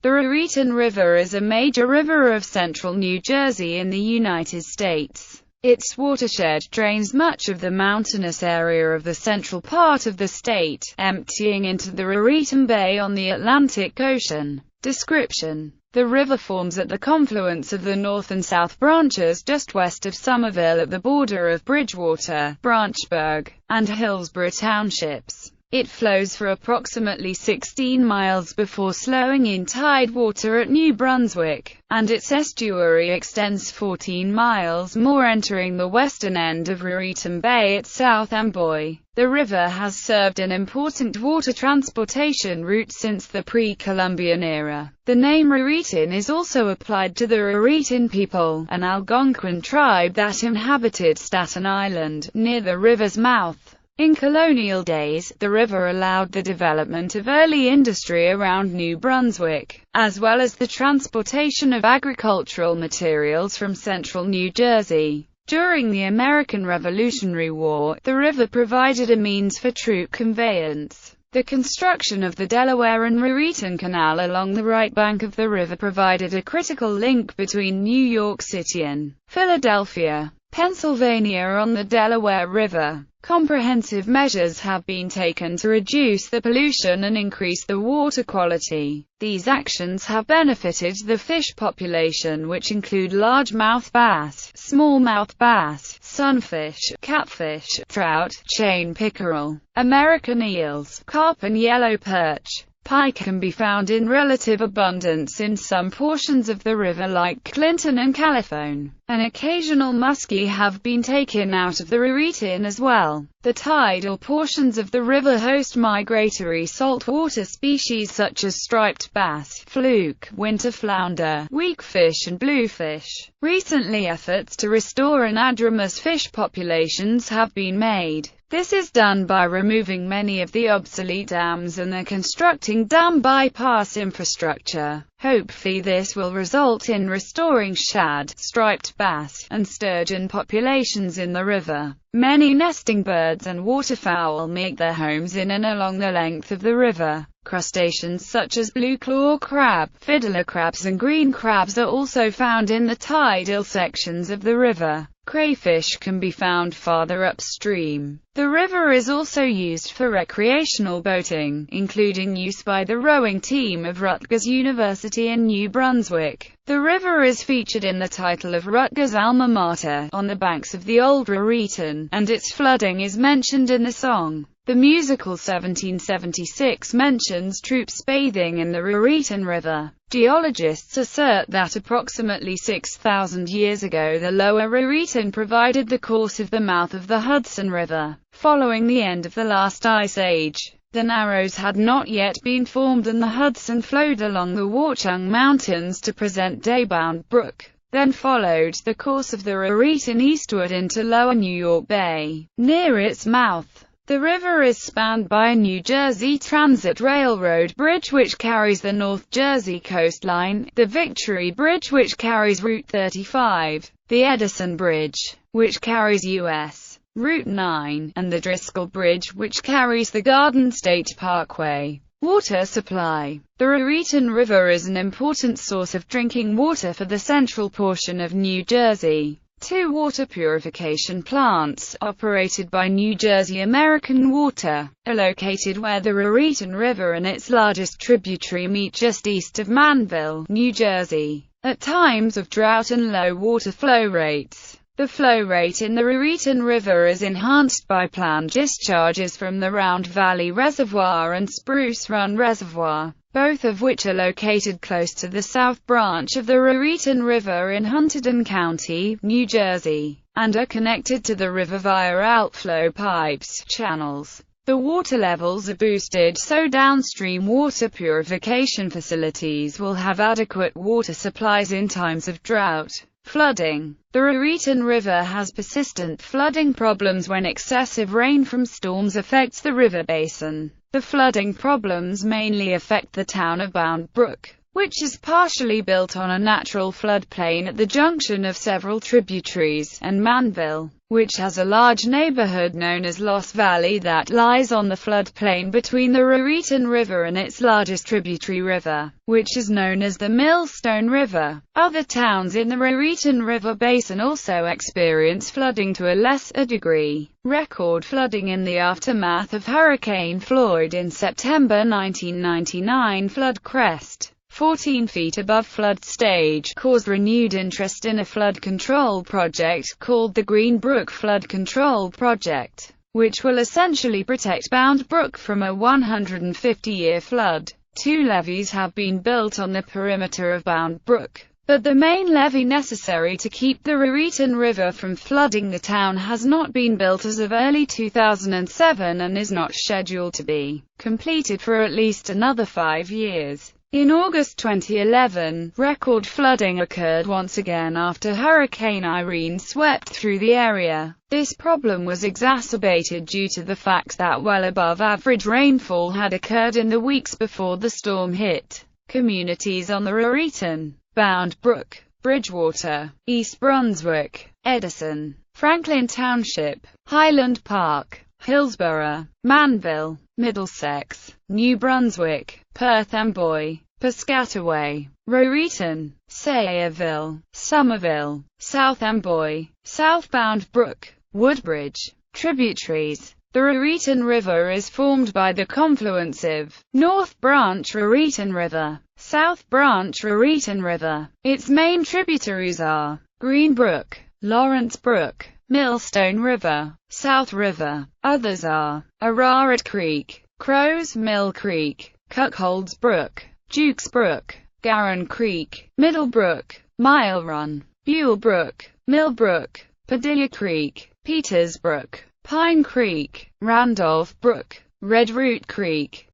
The Raritan River is a major river of central New Jersey in the United States. Its watershed drains much of the mountainous area of the central part of the state, emptying into the Raritan Bay on the Atlantic Ocean. Description: the river forms at the confluence of the north and south branches just west of Somerville at the border of Bridgewater, Branchburg, and Hillsborough townships. It flows for approximately 16 miles before slowing in tide water at New Brunswick, and its estuary extends 14 miles more, entering the western end of Raritan Bay at South Amboy. The river has served an important water transportation route since the pre-Columbian era. The name Raritan is also applied to the Raritan people, an Algonquin tribe that inhabited Staten Island, near the river's mouth. In colonial days, the river allowed the development of early industry around New Brunswick, as well as the transportation of agricultural materials from central New Jersey. During the American Revolutionary War, the river provided a means for troop conveyance. The construction of the Delaware and Raritan Canal along the right bank of the river provided a critical link between New York City and Philadelphia, Pennsylvania on the Delaware River. Comprehensive measures have been taken to reduce the pollution and increase the water quality. These actions have benefited the fish population, which include largemouth bass, smallmouth bass, sunfish, catfish, trout, chain pickerel, American eels, carp and yellow perch. Pike can be found in relative abundance in some portions of the river like Clinton and California. An occasional muskie have been taken out of the Raritan as well. The tidal portions of the river host migratory saltwater species such as striped bass, fluke, winter flounder, weakfish and bluefish. Recently, efforts to restore anadromous fish populations have been made. This is done by removing many of the obsolete dams and the constructing dam bypass infrastructure. Hopefully this will result in restoring shad, striped bass, and sturgeon populations in the river. Many nesting birds and waterfowl make their homes in and along the length of the river. Crustaceans such as blue claw crab, fiddler crabs and green crabs are also found in the tidal sections of the river. Crayfish can be found farther upstream. The river is also used for recreational boating, including use by the rowing team of Rutgers University in New Brunswick. The river is featured in the title of Rutgers' alma mater, on the banks of the Old Raritan, and its flooding is mentioned in the song. The musical 1776 mentions troops bathing in the Raritan River. Geologists assert that approximately 6,000 years ago the lower Raritan provided the course of the mouth of the Hudson River. Following the end of the last ice age, the Narrows had not yet been formed and the Hudson flowed along the Watchung Mountains to present-day Bound Brook. Then followed the course of the Raritan eastward into lower New York Bay. Near its mouth, the river is spanned by a New Jersey Transit Railroad bridge which carries the North Jersey coastline, the Victory Bridge which carries Route 35, the Edison Bridge, which carries U.S. Route 9, and the Driscoll Bridge which carries the Garden State Parkway. Water supply. The Raritan River is an important source of drinking water for the central portion of New Jersey. Two water purification plants, operated by New Jersey American Water, are located where the Raritan River and its largest tributary meet just east of Manville, New Jersey. At times of drought and low water flow rates, the flow rate in the Raritan River is enhanced by planned discharges from the Round Valley Reservoir and Spruce Run Reservoir, both of which are located close to the south branch of the Raritan River in Hunterdon County, New Jersey, and are connected to the river via outflow pipes, channels. The water levels are boosted so downstream water purification facilities will have adequate water supplies in times of drought. Flooding. The Raritan River has persistent flooding problems when excessive rain from storms affects the river basin. The flooding problems mainly affect the town of Bound Brook. which is partially built on a natural floodplain at the junction of several tributaries, and Manville, which has a large neighborhood known as Loss Valley that lies on the floodplain between the Raritan River and its largest tributary river, which is known as the Millstone River. Other towns in the Raritan River basin also experience flooding to a lesser degree. Record flooding in the aftermath of Hurricane Floyd in September 1999. Flood crest 14 feet above flood stage, caused renewed interest in a flood control project called the Green Brook Flood Control Project, which will essentially protect Bound Brook from a 150-year flood. 2 levees have been built on the perimeter of Bound Brook, but the main levee necessary to keep the Raritan River from flooding the town has not been built as of early 2007 and is not scheduled to be completed for at least another 5 years. In August 2011, record flooding occurred once again after Hurricane Irene swept through the area. This problem was exacerbated due to the fact that well above average rainfall had occurred in the weeks before the storm hit. Communities on the Raritan, Bound Brook, Bridgewater, East Brunswick, Edison, Franklin Township, Highland Park, Hillsborough, Manville, Middlesex, New Brunswick, Perth Amboy, Piscataway, Raritan, Sayreville, Somerville, South Amboy, South Bound Brook, Woodbridge. Tributaries. The Raritan River is formed by the confluence of North Branch Raritan River, South Branch Raritan River. Its main tributaries are Green Brook, Lawrence Brook, Millstone River, South River. Others are Ararat Creek, Crow's Mill Creek, Cuckolds Brook, Dukes Brook, Garon Creek, Middle Brook, Mile Run, Buell Brook, Mill Brook, Padilla Creek, Peters Brook, Pine Creek, Randolph Brook, Red Root Creek,